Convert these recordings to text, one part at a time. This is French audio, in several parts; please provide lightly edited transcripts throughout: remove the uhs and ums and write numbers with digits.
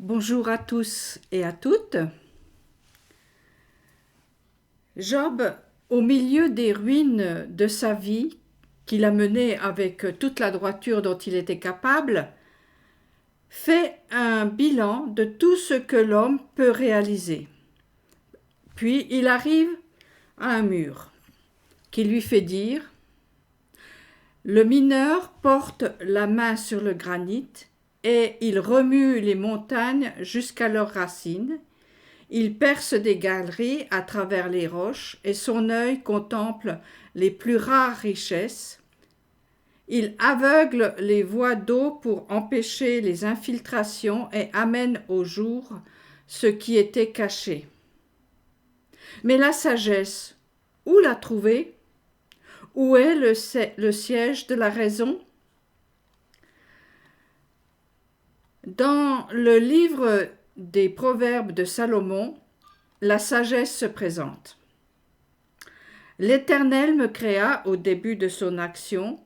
Bonjour à tous et à toutes. Job, au milieu des ruines de sa vie, qu'il a menée avec toute la droiture dont il était capable, fait un bilan de tout ce que l'homme peut réaliser. Puis il arrive à un mur qui lui fait dire « Le mineur porte la main sur le granit et il remue les montagnes jusqu'à leurs racines. Il perce des galeries à travers les roches et son œil contemple les plus rares richesses. Il aveugle les voies d'eau pour empêcher les infiltrations et amène au jour ce qui était caché. Mais la sagesse, où la trouver? Où est le siège de la raison? Dans le livre des Proverbes de Salomon, la sagesse se présente. L'Éternel me créa au début de son action,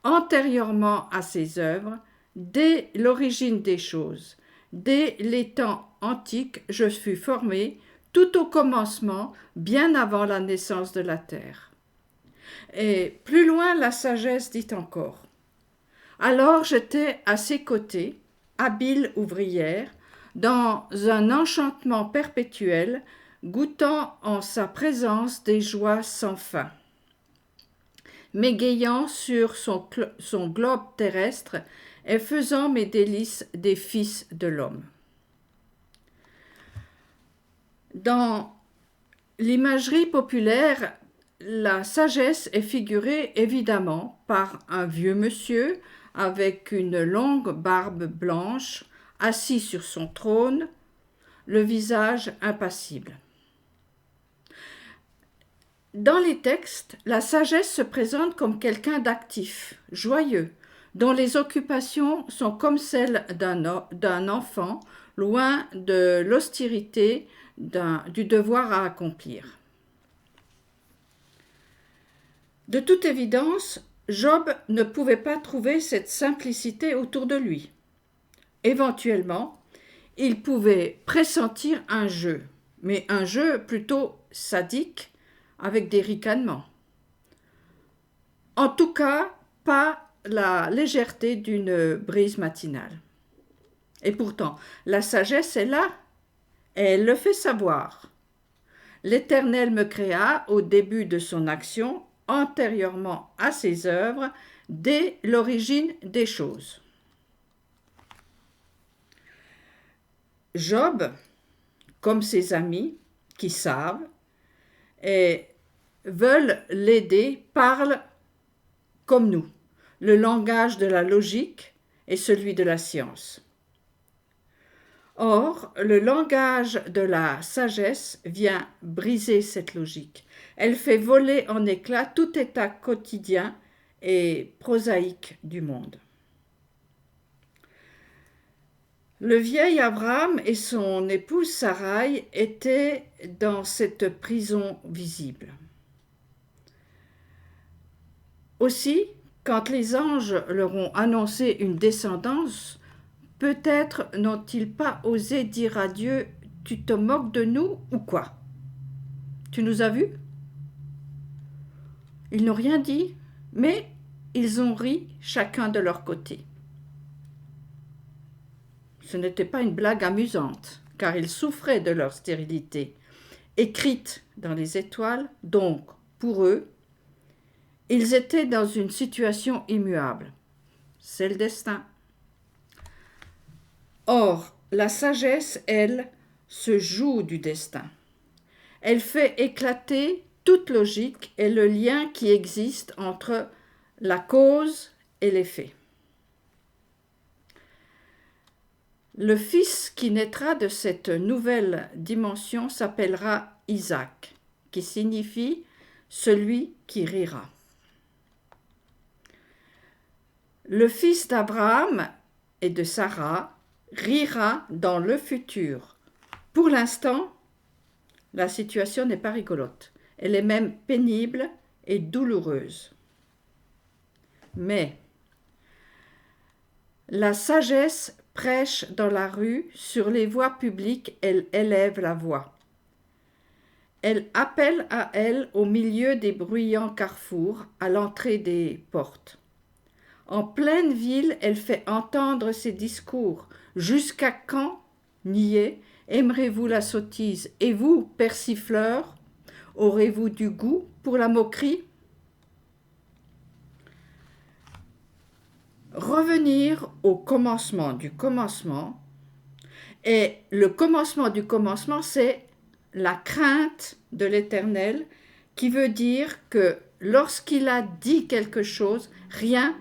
antérieurement à ses œuvres, dès l'origine des choses. Dès les temps antiques, je fus formé, tout au commencement, bien avant la naissance de la terre. Et plus loin, la sagesse dit encore. Alors j'étais à ses côtés, habile ouvrière, dans un enchantement perpétuel, goûtant en sa présence des joies sans fin. M'égayant sur son globe terrestre et faisant mes délices des fils de l'homme. Dans l'imagerie populaire, la sagesse est figurée évidemment par un vieux monsieur avec une longue barbe blanche, assis sur son trône, le visage impassible. Dans les textes, la sagesse se présente comme quelqu'un d'actif, joyeux, dont les occupations sont comme celles d'un enfant, loin de l'austérité du devoir à accomplir. De toute évidence, Job ne pouvait pas trouver cette simplicité autour de lui. Éventuellement, il pouvait pressentir un jeu, mais un jeu plutôt sadique, avec des ricanements. En tout cas, pas la légèreté d'une brise matinale. Et pourtant, la sagesse est là, et elle le fait savoir. L'Éternel me créa au début de son action, antérieurement à ses œuvres, dès l'origine des choses. Job, comme ses amis qui savent et veulent l'aider, parle comme nous. Le langage de la logique est celui de la science. Or, le langage de la sagesse vient briser cette logique. Elle fait voler en éclats tout état quotidien et prosaïque du monde. Le vieil Abraham et son épouse Sarai étaient dans cette prison visible. Aussi, quand les anges leur ont annoncé une descendance, peut-être n'ont-ils pas osé dire à Dieu « Tu te moques de nous ou quoi? Tu nous as vus ?» Ils n'ont rien dit, mais ils ont ri chacun de leur côté. Ce n'était pas une blague amusante, car ils souffraient de leur stérilité, écrite dans les étoiles, donc, pour eux, ils étaient dans une situation immuable. C'est le destin. Or, la sagesse, elle, se joue du destin. Elle fait éclater toute logique et le lien qui existe entre la cause et l'effet. Le fils qui naîtra de cette nouvelle dimension s'appellera Isaac, qui signifie « celui qui rira ». Le fils d'Abraham et de Sarah rira dans le futur. Pour l'instant, la situation n'est pas rigolote. Elle est même pénible et douloureuse. Mais la sagesse prêche dans la rue, sur les voies publiques, elle élève la voix. Elle appelle à elle au milieu des bruyants carrefours, à l'entrée des portes. En pleine ville, elle fait entendre ses discours. Jusqu'à quand, niais, aimerez-vous la sottise? Et vous, persifleur, aurez-vous du goût pour la moquerie? Revenir au commencement du commencement, et le commencement du commencement, c'est la crainte de l'Éternel, qui veut dire que lorsqu'il a dit quelque chose, rien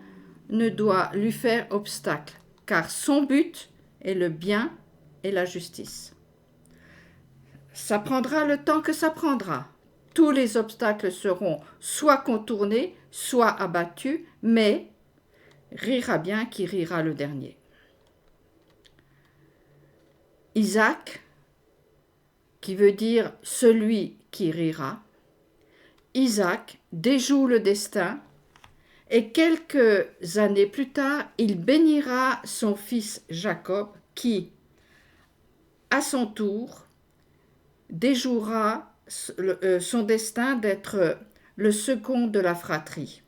ne doit lui faire obstacle, car son but est le bien et la justice. Ça prendra le temps que ça prendra. Tous les obstacles seront soit contournés, soit abattus, mais rira bien qui rira le dernier. Isaac, qui veut dire celui qui rira, Isaac déjoue le destin et quelques années plus tard, il bénira son fils Jacob qui, à son tour, déjouera son destin d'être le second de la fratrie.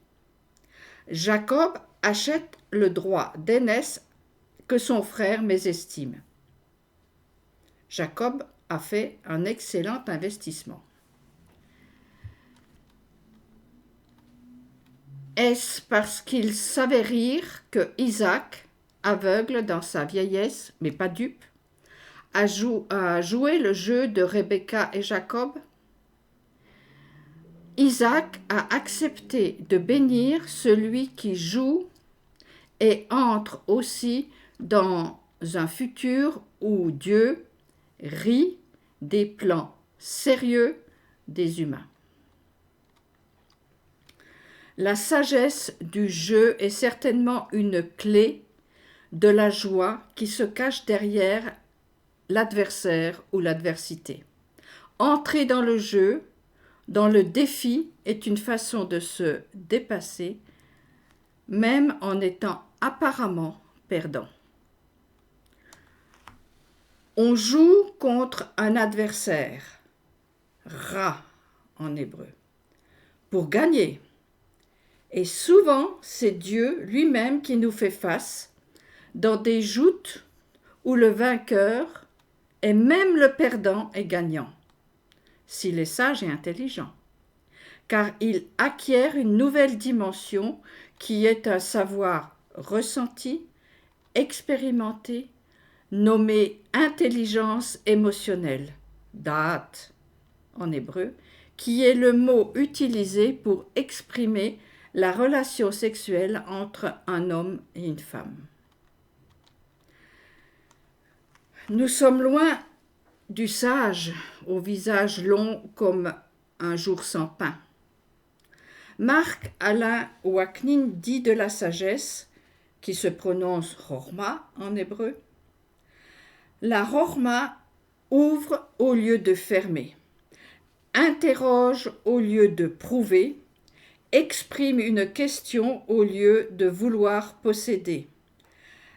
Jacob achète le droit d'aînesse que son frère mésestime. Jacob a fait un excellent investissement. Est-ce parce qu'il savait rire que Isaac, aveugle dans sa vieillesse, mais pas dupe, a joué le jeu de Rebecca et Jacob? Isaac a accepté de bénir celui qui joue et entre aussi dans un futur où Dieu rit des plans sérieux des humains. La sagesse du jeu est certainement une clé de la joie qui se cache derrière l'adversaire ou l'adversité. Entrer dans le jeu, dans le défi, est une façon de se dépasser, même en étant apparemment perdant. On joue contre un adversaire, Ra en hébreu, pour gagner. Et souvent, c'est Dieu lui-même qui nous fait face dans des joutes où le vainqueur et même le perdant est gagnant, s'il est sage et intelligent, car il acquiert une nouvelle dimension qui est un savoir ressenti, expérimenté, nommé intelligence émotionnelle, da'at en hébreu, qui est le mot utilisé pour exprimer la relation sexuelle entre un homme et une femme. Nous sommes loin du sage au visage long comme un jour sans pain. Marc Alain Waknin dit de la sagesse, qui se prononce Chorma en hébreu, la Chorma ouvre au lieu de fermer, interroge au lieu de prouver, exprime une question au lieu de vouloir posséder.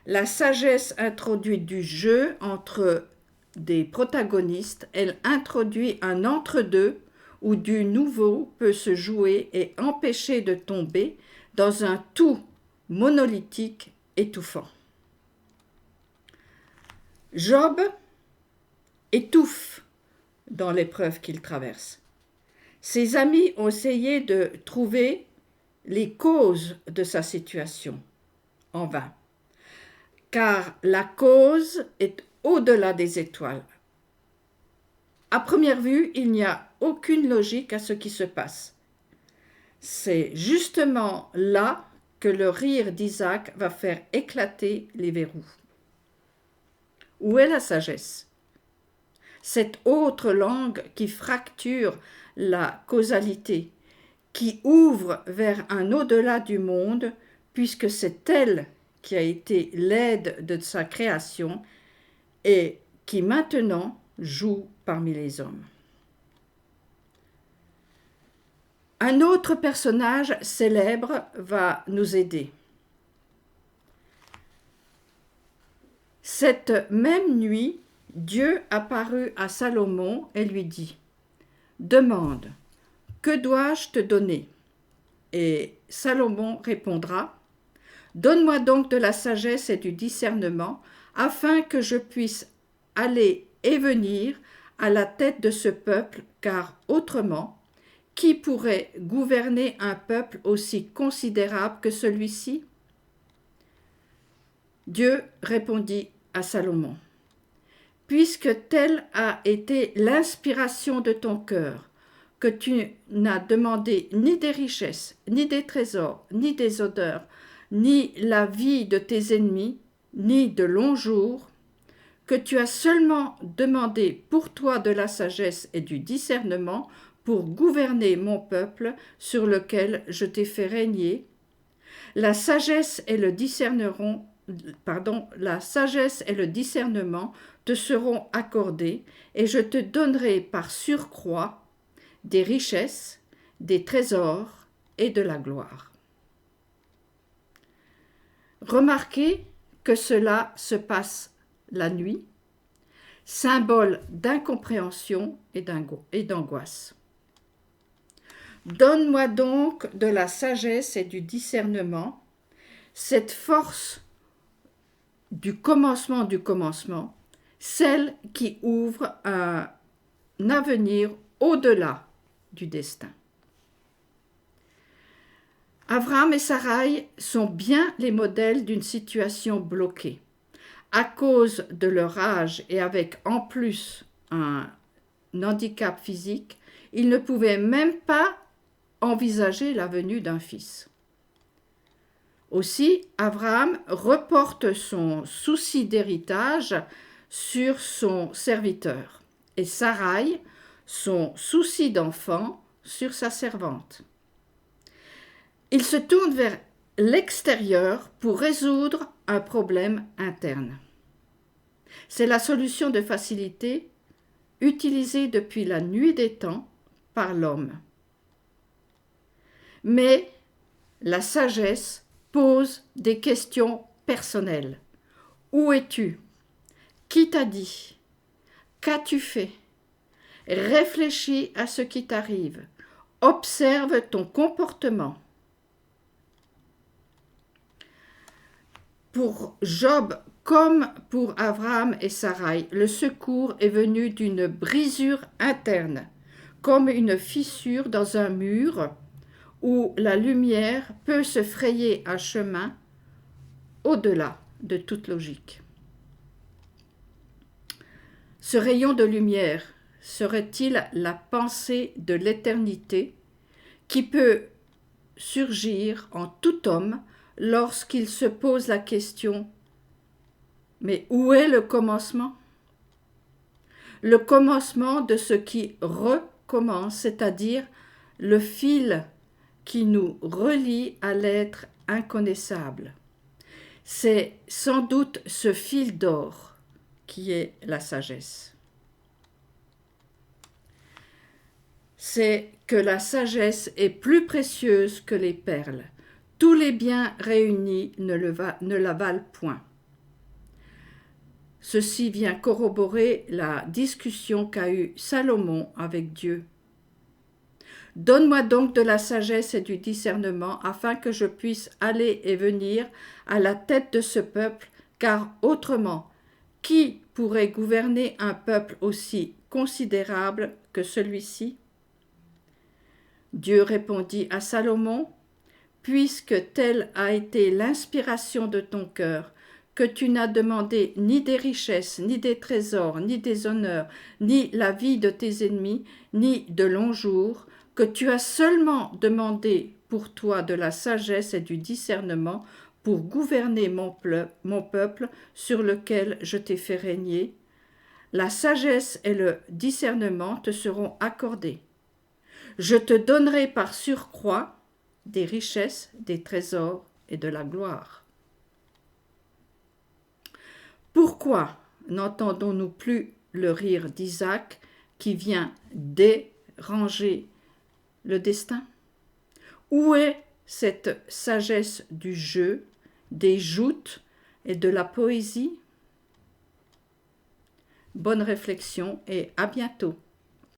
La sagesse introduit du jeu entre des protagonistes, elle introduit un entre-deux où du nouveau peut se jouer et empêcher de tomber dans un tout monolithique étouffant. Job étouffe dans l'épreuve qu'il traverse. Ses amis ont essayé de trouver les causes de sa situation, en vain, car la cause est au-delà des étoiles. À première vue, il n'y a aucune logique à ce qui se passe. C'est justement là que le rire d'Isaac va faire éclater les verrous. Où est la sagesse? Cette autre langue qui fracture la causalité, qui ouvre vers un au-delà du monde, puisque c'est elle qui a été l'aide de sa création et qui maintenant joue parmi les hommes. Un autre personnage célèbre va nous aider. Cette même nuit, Dieu apparut à Salomon et lui dit : « Demande, que dois-je te donner ? » Et Salomon répondra : « Donne-moi donc de la sagesse et du discernement, afin que je puisse aller et venir à la tête de ce peuple, car autrement, qui pourrait gouverner un peuple aussi considérable que celui-ci ? » Dieu répondit à Salomon : « Puisque telle a été l'inspiration de ton cœur, que tu n'as demandé ni des richesses, ni des trésors, ni des honneurs, ni la vie de tes ennemis, ni de longs jours, que tu as seulement demandé pour toi de la sagesse et du discernement pour gouverner mon peuple sur lequel je t'ai fait régner, la sagesse et le discernement te seront accordés, et je te donnerai par surcroît des richesses, des trésors et de la gloire. » Remarquez que cela se passe la nuit, symbole d'incompréhension et d'angoisse. Donne-moi donc de la sagesse et du discernement, cette force du commencement, celle qui ouvre un avenir au-delà du destin. Abraham et Sarai sont bien les modèles d'une situation bloquée. À cause de leur âge et avec en plus un handicap physique, ils ne pouvaient même pas envisager la venue d'un fils. Aussi, Abraham reporte son souci d'héritage sur son serviteur et Sarai son souci d'enfant sur sa servante. Il se tourne vers l'extérieur pour résoudre un problème interne. C'est la solution de facilité utilisée depuis la nuit des temps par l'homme. Mais la sagesse pose des questions personnelles. Où es-tu ? Qui t'a dit ? Qu'as-tu fait ? Réfléchis à ce qui t'arrive. Observe ton comportement. Pour Job comme pour Abraham et Sarai, le secours est venu d'une brisure interne, comme une fissure dans un mur où la lumière peut se frayer un chemin au-delà de toute logique. Ce rayon de lumière serait-il la pensée de l'éternité qui peut surgir en tout homme lorsqu'il se pose la question : mais où est le commencement ? Le commencement de ce qui recommence, c'est-à-dire le fil qui nous relie à l'être inconnaissable. C'est sans doute ce fil d'or qui est la sagesse. C'est que la sagesse est plus précieuse que les perles. Tous les biens réunis ne la valent point. Ceci vient corroborer la discussion qu'a eue Salomon avec Dieu. « Donne-moi donc de la sagesse et du discernement, afin que je puisse aller et venir à la tête de ce peuple, car autrement, qui pourrait gouverner un peuple aussi considérable que celui-ci » Dieu répondit à Salomon : « Puisque telle a été l'inspiration de ton cœur, que tu n'as demandé ni des richesses, ni des trésors, ni des honneurs, ni la vie de tes ennemis, ni de longs jours, que tu as seulement demandé pour toi de la sagesse et du discernement pour gouverner mon peuple sur lequel je t'ai fait régner, la sagesse et le discernement te seront accordés. Je te donnerai par surcroît des richesses, des trésors et de la gloire. » Pourquoi n'entendons-nous plus le rire d'Isaac qui vient déranger le destin ? Où est cette sagesse du jeu, des joutes et de la poésie ? bonne réflexion et à bientôt.